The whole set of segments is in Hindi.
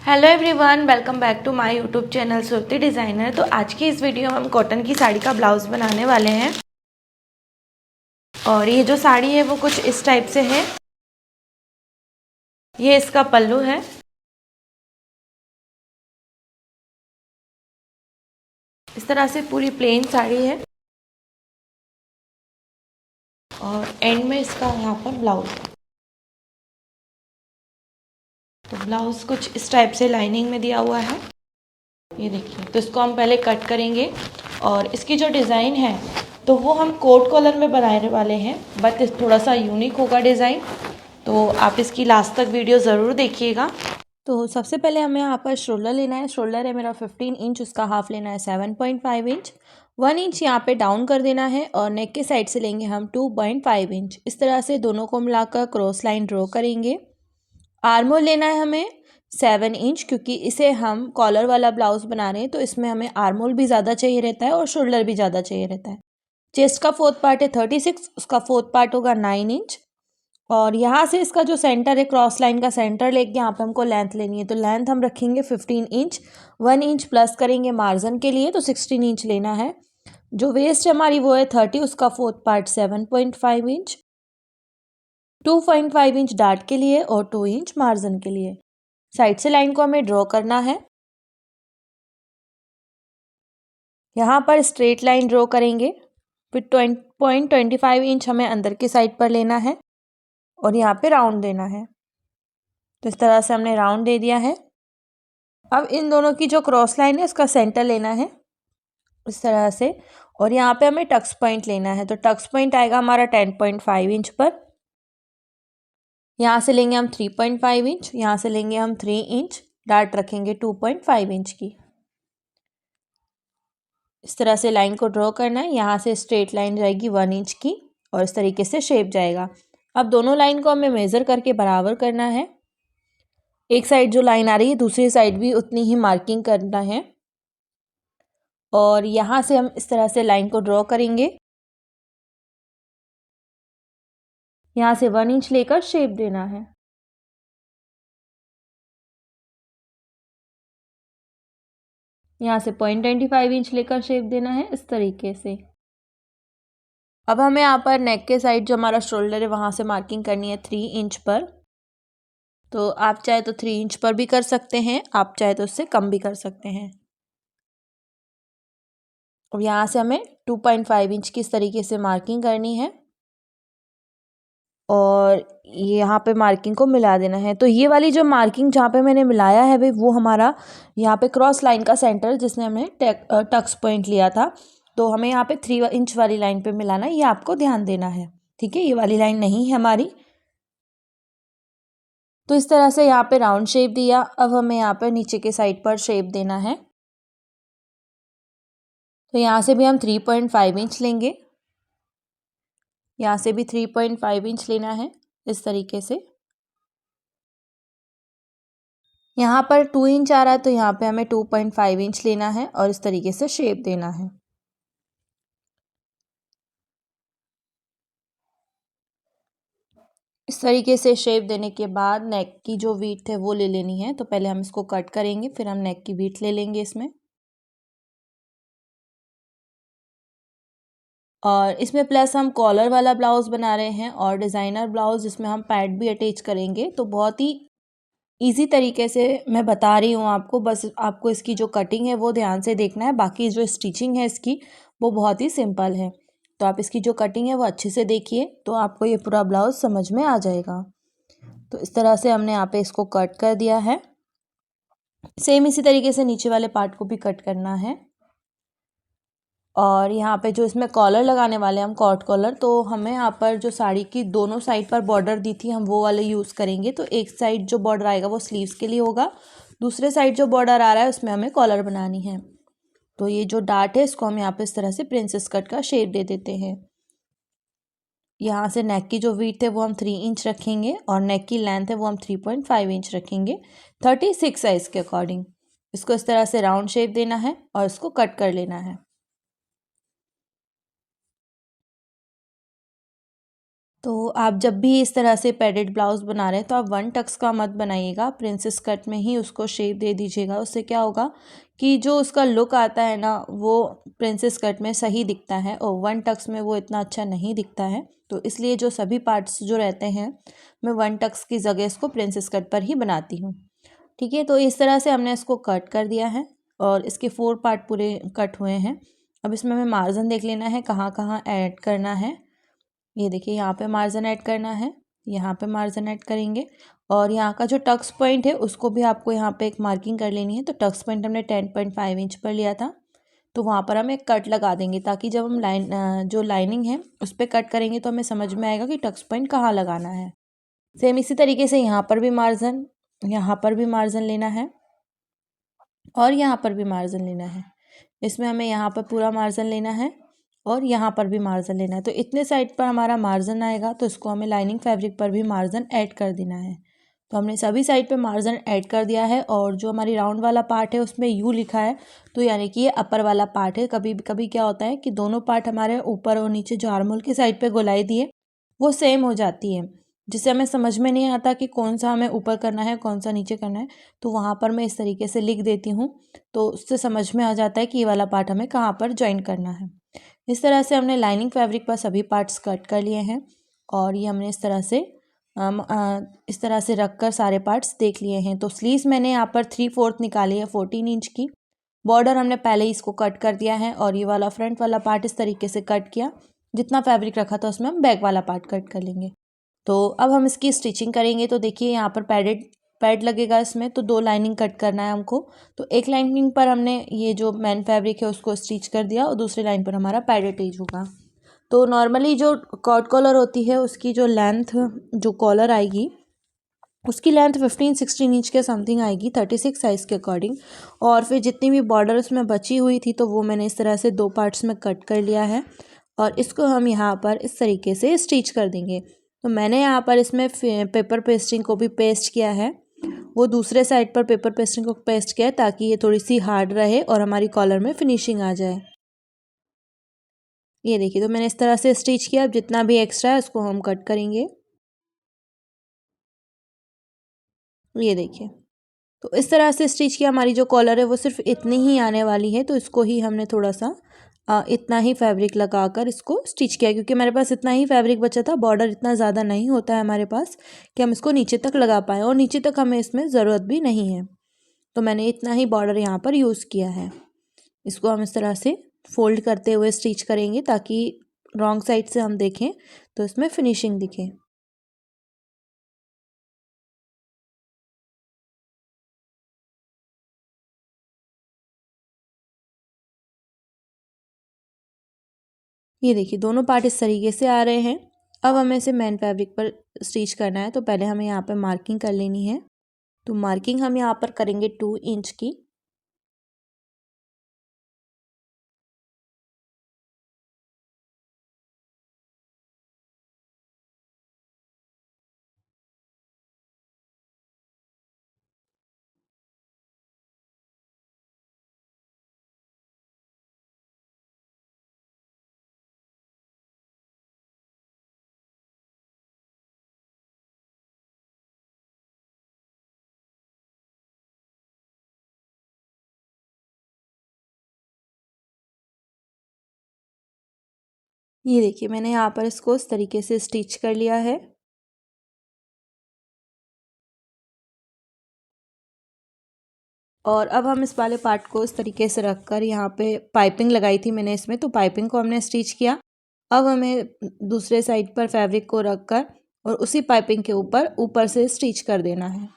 Hello everyone, welcome back to my YouTube channel Surti designer. तो आज की इस वीडियो में हम कॉटन की साड़ी का ब्लाउज बनाने वाले हैं। और ये जो साड़ी है वो कुछ इस टाइप से है। ये इसका पल्लू है। इस तरह से पूरी प्लेन साड़ी है और एंड में इसका यहाँ पर ब्लाउज। तो ब्लाउज कुछ इस टाइप से लाइनिंग में दिया हुआ है। ये देखिए, तो इसको हम पहले कट करेंगे और इसकी जो डिज़ाइन है तो वो हम कोट कॉलर में बनाने वाले हैं, बट थोड़ा सा यूनिक होगा डिज़ाइन। तो आप इसकी लास्ट तक वीडियो ज़रूर देखिएगा। तो सबसे पहले हमें यहाँ पर शोल्डर लेना है। शोल्डर है मेरा 15 इंच, उसका हाफ लेना है 7.5 इंच। 1 इंच यहाँ पे डाउन कर देना है और नेक के साइड से लेंगे हम 2.5 इंच। इस तरह से दोनों को मिलाकर क्रॉस लाइन ड्रॉ करेंगे। आर्म होल लेना है हमें 7 इंच, क्योंकि इसे हम कॉलर वाला ब्लाउज बना रहे हैं तो इसमें हमें आर्म होल भी ज़्यादा चाहिए रहता है और शोल्डर भी ज़्यादा चाहिए रहता है। चेस्ट का फोर्थ पार्ट है 36, उसका फोर्थ पार्ट होगा 9 इंच। और यहाँ से इसका जो सेंटर है, क्रॉस लाइन का सेंटर लेके यहाँ पे हमको लेंथ लेनी है। तो लेंथ हम रखेंगे 15 इंच। 1 इंच प्लस करेंगे मार्जिन के लिए, तो 16 इंच लेना है। जो वेस्ट हमारी वो है 30, उसका fourth part 7.5 inch. 2.5 inch dart के लिए और 2 इंच मार्जिन के लिए। साइड से लाइन को हमें ड्रॉ करना है। यहाँ पर स्ट्रेट लाइन ड्रॉ करेंगे। फिर 20.25 इंच हमें अंदर की साइड पर लेना है और यहाँ पे राउंड देना है। तो इस तरह से हमने राउंड दे दिया है। अब इन दोनों की जो क्रॉस लाइन है इसका सेंटर लेना है इस तरह से, और यहाँ पे हमें टक्स पॉइंट लेना है। तो टक्स पॉइंट आएगा हमारा 10.5 इंच पर। यहाँ से लेंगे हम 3.5 इंच, यहाँ से लेंगे हम 3 इंच, डार्ट रखेंगे 2.5 इंच की। इस तरह से लाइन को ड्रॉ करना है। यहाँ से स्ट्रेट लाइन जाएगी 1 इंच की और इस तरीके से शेप जाएगा। अब दोनों लाइन को हमें मेज़र करके बराबर करना है। एक साइड जो लाइन आ रही है दूसरी साइड भी उतनी ही मार्किंग करना है। और यहाँ से हम इस तरह से लाइन को ड्रॉ करेंगे। यहाँ से 1 इंच लेकर शेप देना है। यहाँ से 0.25 इंच लेकर शेप देना है इस तरीके से। अब हमें यहाँ पर नेक के साइड जो हमारा शोल्डर है वहाँ से मार्किंग करनी है 3 इंच पर। तो आप चाहे तो 3 इंच पर भी कर सकते हैं, आप चाहे तो उससे कम भी कर सकते हैं। अब यहाँ से हमें 2.5 इंच की इस तरीके से मार्किंग करनी है और यहाँ पे मार्किंग को मिला देना है। तो ये वाली जो मार्किंग जहाँ पे मैंने मिलाया है भाई, वो हमारा यहाँ पे क्रॉस लाइन का सेंटर जिसने हमने टक्स पॉइंट लिया था। तो हमें यहाँ पे 3 इंच वाली लाइन पे मिलाना है, ये आपको ध्यान देना है। ठीक है, ये वाली लाइन नहीं है हमारी। तो इस तरह से यहाँ पे राउंड शेप दिया। अब हमें यहाँ पर नीचे के साइड पर शेप देना है। तो यहाँ से भी हम 3.5 इंच लेंगे, यहाँ से भी 3.5 इंच लेना है इस तरीके से। यहाँ पर 2 इंच आ रहा है तो यहाँ पे हमें 2.5 इंच लेना है और इस तरीके से शेप देना है। इस तरीके से शेप देने के बाद नेक की जो वीड्थ है वो ले लेनी है। तो पहले हम इसको कट करेंगे, फिर हम नेक की वीड्थ ले लेंगे इसमें। और इसमें प्लस हम कॉलर वाला ब्लाउज बना रहे हैं और डिज़ाइनर ब्लाउज जिसमें हम पैड भी अटैच करेंगे। तो बहुत ही इजी तरीके से मैं बता रही हूँ आपको, बस आपको इसकी जो कटिंग है वो ध्यान से देखना है। बाकी जो स्टिचिंग है इसकी वो बहुत ही सिंपल है। तो आप इसकी जो कटिंग है वो अच्छे से देखिए तो आपको ये पूरा ब्लाउज समझ में आ जाएगा। तो इस तरह से हमने यहाँ पे इसको कट कर दिया है। सेम इसी तरीके से नीचे वाले पार्ट को भी कट करना है। और यहाँ पे जो इसमें कॉलर लगाने वाले हैं हम कॉट कॉलर, तो हमें यहाँ पर जो साड़ी की दोनों साइड पर बॉर्डर दी थी हम वो वाले यूज़ करेंगे। तो एक साइड जो बॉर्डर आएगा वो स्लीव्स के लिए होगा, दूसरे साइड जो बॉर्डर आ रहा है उसमें हमें कॉलर बनानी है। तो ये जो डार्ट है इसको हम यहाँ पे इस तरह से प्रिंसेस कट का शेप दे देते हैं। यहाँ से नेक की जो वीड्थ है वो हम 3 इंच रखेंगे और नेक की लेंथ है वो हम 3.5 इंच रखेंगे 36 साइज़ के अकॉर्डिंग। इसको इस तरह से राउंड शेप देना है और इसको कट कर लेना है। तो आप जब भी इस तरह से पैडेड ब्लाउज़ बना रहे हैं तो आप वन टक्स का मत बनाइएगा, प्रिंसेस कट में ही उसको शेप दे दीजिएगा। उससे क्या होगा कि जो उसका लुक आता है ना वो प्रिंसेस कट में सही दिखता है और वन टक्स में वो इतना अच्छा नहीं दिखता है। तो इसलिए जो सभी पार्ट्स जो रहते हैं मैं वन टक्स की जगह इसको प्रिंसेस कट पर ही बनाती हूँ। ठीक है, तो इस तरह से हमने इसको कट कर दिया है और इसके 4 पार्ट पूरे कट हुए हैं। अब इसमें हमें मार्जिन देख लेना है कहाँ कहाँ ऐड करना है। ये देखिए यहाँ पे मार्जिन ऐड करना है, यहाँ पे मार्जिन ऐड करेंगे और यहाँ का जो टक्स पॉइंट है उसको भी आपको यहाँ पे एक मार्किंग कर लेनी है। तो टक्स पॉइंट हमने 10.5 इंच पर लिया था, तो वहाँ पर हम एक कट लगा देंगे ताकि जब हम जो लाइनिंग है उस पर कट करेंगे तो हमें समझ में आएगा कि टक्स पॉइंट कहाँ लगाना है। सेम इसी तरीके से यहाँ पर भी मार्जिन, यहाँ पर भी मार्जिन लेना है और यहाँ पर भी मार्जिन लेना है। इसमें हमें यहाँ पर पूरा मार्जिन लेना है और यहाँ पर भी मार्जिन लेना है। तो इतने साइड पर हमारा मार्जिन आएगा तो इसको हमें लाइनिंग फैब्रिक पर भी मार्जिन ऐड कर देना है। तो हमने सभी साइड पे मार्जिन ऐड कर दिया है और जो हमारी राउंड वाला पार्ट है उसमें यू लिखा है, तो यानी कि ये अपर वाला पार्ट है। कभी कभी क्या होता है कि दोनों पार्ट हमारे ऊपर और नीचे जो आर्महोल की साइड पे गोलाई दी है वो सेम हो जाती है, जिससे हमें समझ में नहीं आता कि कौन सा हमें ऊपर करना है कौन सा नीचे करना है। तो वहाँ पर मैं इस तरीके से लिख देती हूँ तो उससे समझ में आ जाता है कि ये वाला पार्ट हमें कहाँ पर ज्वाइन करना है। इस तरह से हमने लाइनिंग फैब्रिक पर सभी पार्ट्स कट कर लिए हैं और ये हमने इस तरह से रख कर सारे पार्ट्स देख लिए हैं। तो स्लीव्स मैंने यहाँ पर 3/4 निकाली है 14 इंच की। बॉर्डर हमने पहले ही इसको कट कर दिया है और ये वाला फ्रंट वाला पार्ट इस तरीके से कट किया। जितना फैब्रिक रखा था उसमें हम बैक वाला पार्ट कट कर लेंगे। तो अब हम इसकी स्टिचिंग करेंगे। तो देखिए यहाँ पर पैड लगेगा इसमें, तो 2 लाइनिंग कट करना है हमको। तो एक लाइनिंग पर हमने ये जो मेन फैब्रिक है उसको स्टिच कर दिया और दूसरी लाइन पर हमारा पैड अटैच होगा। तो नॉर्मली जो कॉट कॉलर होती है उसकी जो लेंथ, जो कॉलर आएगी उसकी लेंथ 15-16 इंच के समथिंग आएगी 36 साइज़ के अकॉर्डिंग। और फिर जितनी भी बॉर्डर उसमें बची हुई थी तो वो मैंने इस तरह से 2 पार्ट्स में कट कर लिया है और इसको हम यहाँ पर इस तरीके से स्टिच कर देंगे। तो मैंने यहाँ पर इसमें पेपर पेस्टिंग को भी पेस्ट किया है, वो दूसरे साइड पर पेपर पेस्टिंग को पेस्ट किया है ताकि ये थोड़ी सी हार्ड रहे और हमारी कॉलर में फिनिशिंग आ जाए। ये देखिए, तो मैंने इस तरह से स्टिच किया। अब जितना भी एक्स्ट्रा है उसको हम कट करेंगे। ये देखिए, तो इस तरह से स्टिच किया। हमारी जो कॉलर है वो सिर्फ इतनी ही आने वाली है, तो इसको ही हमने थोड़ा सा इतना ही फैब्रिक लगाकर इसको स्टिच किया क्योंकि हमारे पास इतना ही फैब्रिक बचा था। बॉर्डर इतना ज़्यादा नहीं होता है हमारे पास कि हम इसको नीचे तक लगा पाएँ और नीचे तक हमें इसमें ज़रूरत भी नहीं है। तो मैंने इतना ही बॉर्डर यहाँ पर यूज़ किया है। इसको हम इस तरह से फोल्ड करते हुए स्टिच करेंगे ताकि रॉन्ग साइड से हम देखें तो इसमें फिनिशिंग दिखे। ये देखिए, दोनों पार्ट इस तरीके से आ रहे हैं। अब हमें इसे मेन फैब्रिक पर स्टिच करना है। तो पहले हमें यहाँ पर मार्किंग कर लेनी है। तो मार्किंग हम यहाँ पर करेंगे 2 इंच की। ये देखिए, मैंने यहाँ पर इसको इस तरीके से स्टिच कर लिया है। और अब हम इस वाले पार्ट को इस तरीके से रखकर यहाँ पे पाइपिंग लगाई थी मैंने इसमें, तो पाइपिंग को हमने स्टिच किया। अब हमें दूसरे साइड पर फैब्रिक को रखकर और उसी पाइपिंग के ऊपर ऊपर से स्टिच कर देना है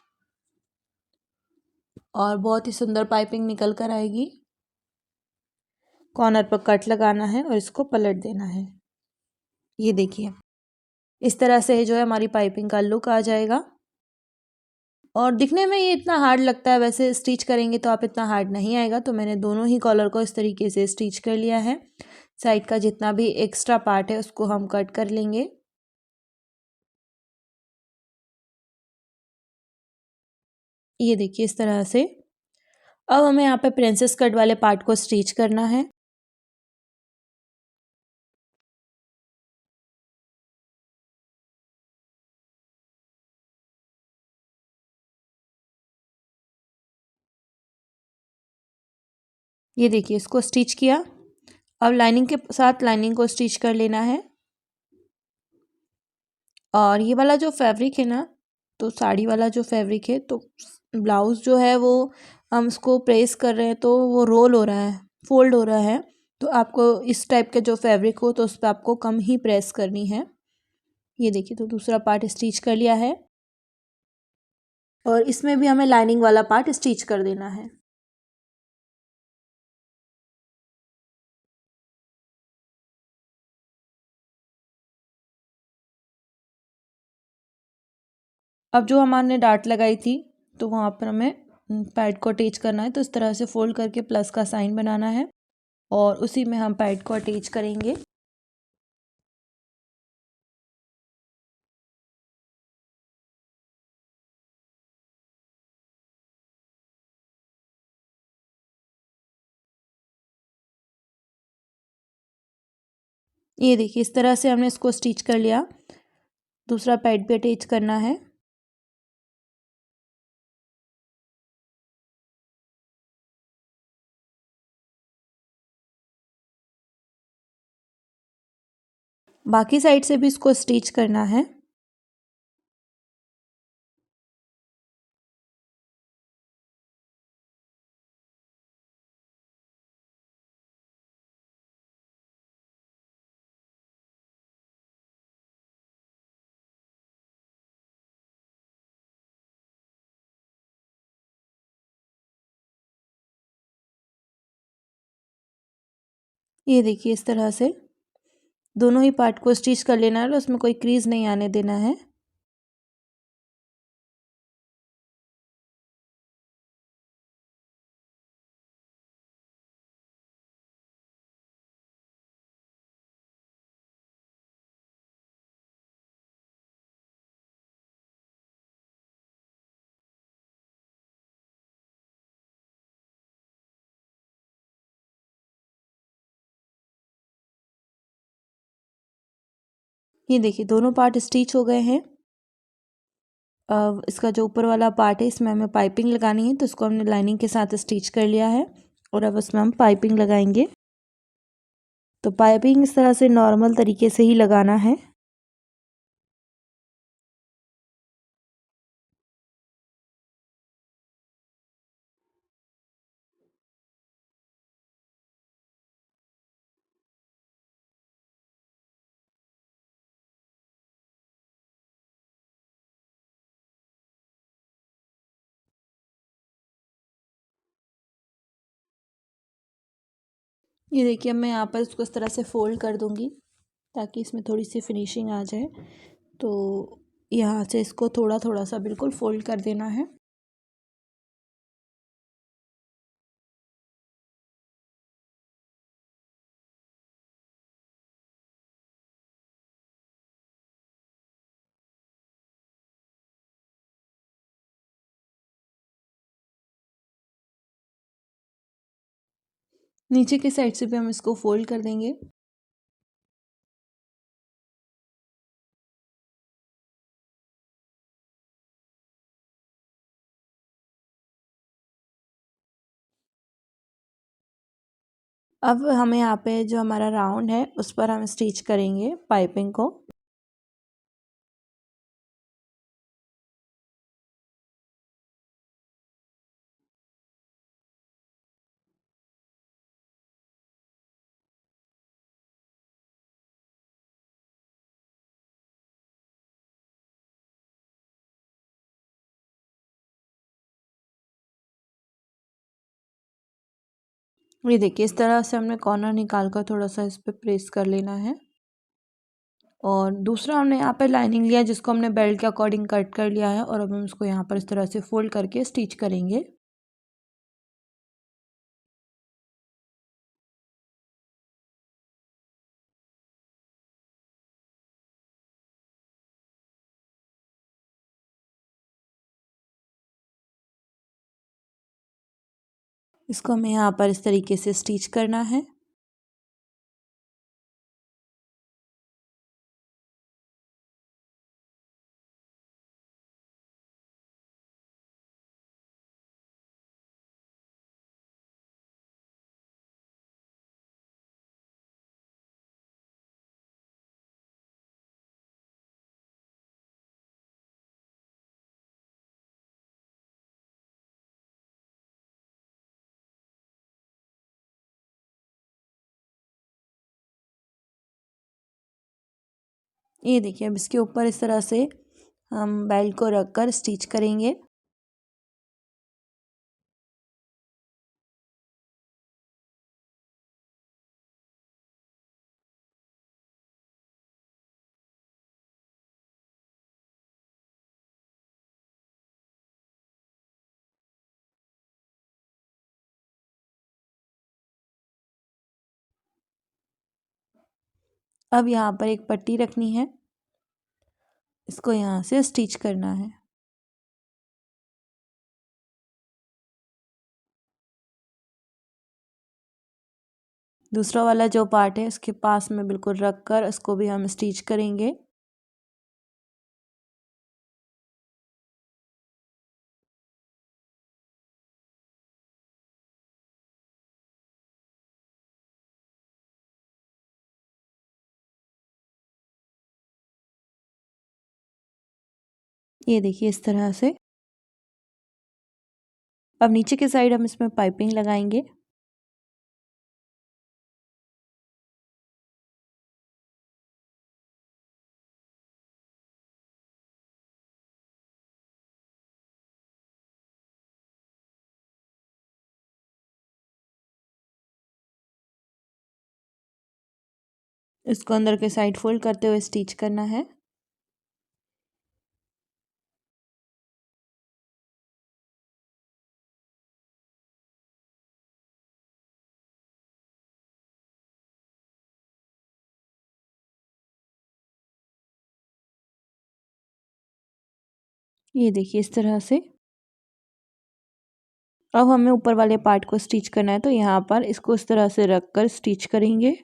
और बहुत ही सुंदर पाइपिंग निकल कर आएगी। कॉर्नर पर कट लगाना है और इसको पलट देना है। ये देखिए, इस तरह से जो है हमारी पाइपिंग का लुक आ जाएगा और दिखने में ये इतना हार्ड लगता है, वैसे स्टिच करेंगे तो आप इतना हार्ड नहीं आएगा। तो मैंने दोनों ही कॉलर को इस तरीके से स्टिच कर लिया है। साइड का जितना भी एक्स्ट्रा पार्ट है उसको हम कट कर लेंगे। ये देखिए, इस तरह से। अब हमें यहाँ पे प्रिंसेस कट वाले पार्ट को स्टिच करना है। ये देखिए इसको स्टिच किया। अब लाइनिंग के साथ लाइनिंग को स्टिच कर लेना है। और ये वाला जो फैब्रिक है ना, तो साड़ी वाला जो फैब्रिक है, तो ब्लाउज़ जो है वो हम इसको प्रेस कर रहे हैं तो वो रोल हो रहा है, फोल्ड हो रहा है। तो आपको इस टाइप के जो फैब्रिक हो तो उस पर आपको कम ही प्रेस करनी है। ये देखिए तो दूसरा पार्ट स्टिच कर लिया है और इसमें भी हमें लाइनिंग वाला पार्ट स्टिच कर देना है। अब जो हमने डार्ट लगाई थी तो वहाँ पर हमें पैड को अटैच करना है। तो इस तरह से फोल्ड करके प्लस का साइन बनाना है और उसी में हम पैड को अटैच करेंगे। ये देखिए इस तरह से हमने इसको स्टिच कर लिया। दूसरा पैड भी अटैच करना है। बाकी साइड से भी इसको स्टिच करना है। ये देखिए इस तरह से दोनों ही पार्ट को स्टिच कर लेना है और उसमें कोई क्रीज नहीं आने देना है। ये देखिए दोनों पार्ट स्टिच हो गए हैं। अब इसका जो ऊपर वाला पार्ट है इसमें हमें पाइपिंग लगानी है, तो इसको हमने लाइनिंग के साथ स्टिच कर लिया है और अब इसमें हम पाइपिंग लगाएंगे। तो पाइपिंग इस तरह से नॉर्मल तरीके से ही लगाना है। ये देखिए मैं यहाँ पर इसको इस तरह से फोल्ड कर दूंगी ताकि इसमें थोड़ी सी फिनिशिंग आ जाए। तो यहाँ से इसको थोड़ा थोड़ा सा बिल्कुल फोल्ड कर देना है। नीचे की साइड से भी हम इसको फोल्ड कर देंगे। अब हमें यहाँ पे जो हमारा राउंड है उस पर हम स्टिच करेंगे पाइपिंग को। ये देखिए इस तरह से हमने कॉर्नर निकाल कर थोड़ा सा इस पे प्रेस कर लेना है। और दूसरा हमने यहाँ पे लाइनिंग लिया जिसको हमने बेल्ट के अकॉर्डिंग कट कर लिया है और अब हम इसको यहाँ पर इस तरह से फोल्ड करके स्टिच करेंगे। इसको हमें यहाँ पर इस तरीके से स्टिच करना है। ये देखिए, अब इसके ऊपर इस तरह से हम बेल्ट को रख कर स्टिच करेंगे। अब यहाँ पर एक पट्टी रखनी है, इसको यहाँ से स्टिच करना है। दूसरा वाला जो पार्ट है उसके पास में बिल्कुल रख कर इसको भी हम स्टिच करेंगे। ये देखिए इस तरह से। अब नीचे के साइड हम इसमें पाइपिंग लगाएंगे। इसको अंदर के साइड फोल्ड करते हुए स्टिच करना है। ये देखिए इस तरह से। अब हमें ऊपर वाले पार्ट को स्टिच करना है, तो यहाँ पर इसको इस तरह से रख कर स्टिच करेंगे।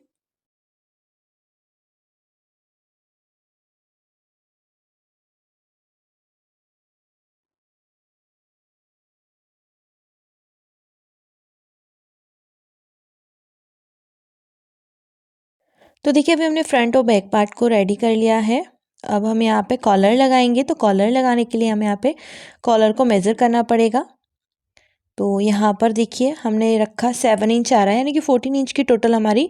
तो देखिए अभी हमने फ्रंट और बैक पार्ट को रेडी कर लिया है। अब हम यहाँ पे कॉलर लगाएंगे, तो कॉलर लगाने के लिए हमें यहाँ पे कॉलर को मेज़र करना पड़ेगा। तो यहाँ पर देखिए हमने रखा 7 इंच आ रहा है, यानी कि 14 इंच की टोटल हमारी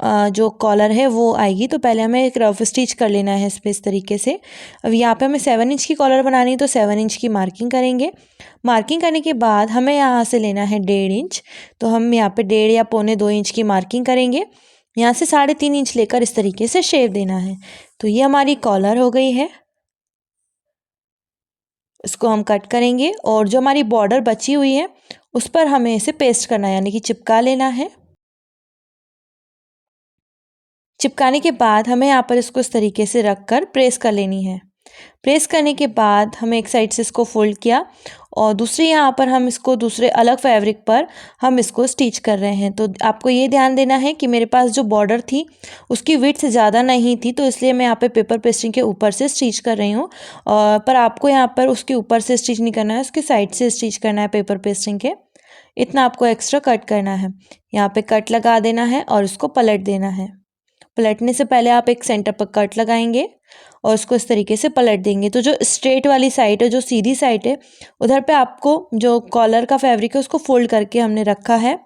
जो कॉलर है वो आएगी। तो पहले हमें एक रफ स्टिच कर लेना है इस पे इस तरीके से। अब यहाँ पे हमें 7 इंच की कॉलर बनानी है, तो 7 इंच की मार्किंग करेंगे। मार्किंग करने के बाद हमें यहाँ से लेना है 1.5 इंच, तो हम यहाँ पे 1.5 या 1.25 इंच की मार्किंग करेंगे। यहाँ से 3.5 इंच लेकर इस तरीके से शेप देना है। तो ये हमारी कॉलर हो गई है। इसको हम कट करेंगे और जो हमारी बॉर्डर बची हुई है उस पर हमें इसे पेस्ट करना है, यानी कि चिपका लेना है। चिपकाने के बाद हमें यहाँ पर इसको इस तरीके से रख कर प्रेस कर लेनी है। प्रेस करने के बाद हमें एक साइड से इसको फोल्ड किया और दूसरी यहाँ पर हम इसको दूसरे अलग फैब्रिक पर हम इसको स्टिच कर रहे हैं। तो आपको ये ध्यान देना है कि मेरे पास जो बॉर्डर थी उसकी विड्थ ज़्यादा नहीं थी, तो इसलिए मैं यहाँ पे पेपर पेस्टिंग के ऊपर से स्टिच कर रही हूँ। पर आपको यहाँ पर उसके ऊपर से स्टिच नहीं करना है, उसके साइड से स्टिच करना है पेपर पेस्टिंग के। इतना आपको एक्स्ट्रा कट करना है। यहाँ पे कट लगा देना है और इसको पलट देना है। पलटने से पहले आप एक सेंटर पर कट लगाएंगे और उसको इस तरीके से पलट देंगे। तो जो स्ट्रेट वाली साइड है, जो सीधी साइड है, उधर पे आपको जो कॉलर का फैब्रिक है उसको फोल्ड करके हमने रखा है,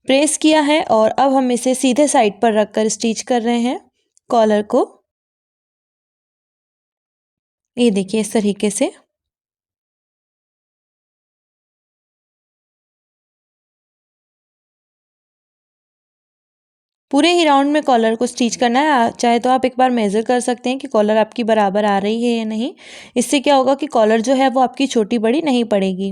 प्रेस किया है और अब हम इसे सीधे साइड पर रखकर स्टिच कर रहे हैं कॉलर को। ये देखिए इस तरीके से। पूरे ही राउंड में कॉलर को स्टिच करना है। चाहे तो आप एक बार मेज़र कर सकते हैं कि कॉलर आपकी बराबर आ रही है या नहीं। इससे क्या होगा कि कॉलर जो है वो आपकी छोटी बड़ी नहीं पड़ेगी।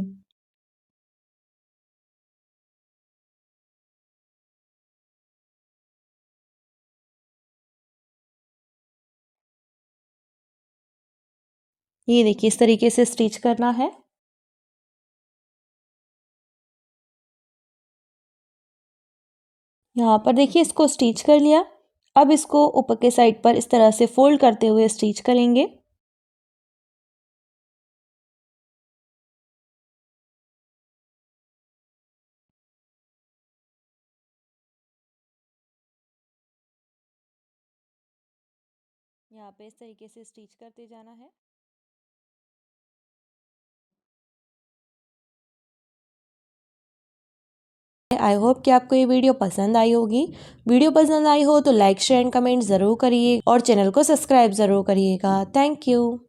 ये देखिए इस तरीके से स्टिच करना है। यहाँ पर देखिए इसको स्टिच कर लिया। अब इसको ऊपर के साइड पर इस तरह से फोल्ड करते हुए स्टिच करेंगे। यहाँ पे इस तरीके से स्टिच करते जाना है। आई होप कि आपको ये वीडियो पसंद आई होगी। वीडियो पसंद आई हो तो लाइक शेयर एंड कमेंट ज़रूर करिए और चैनल को सब्सक्राइब ज़रूर करिएगा। Thank you.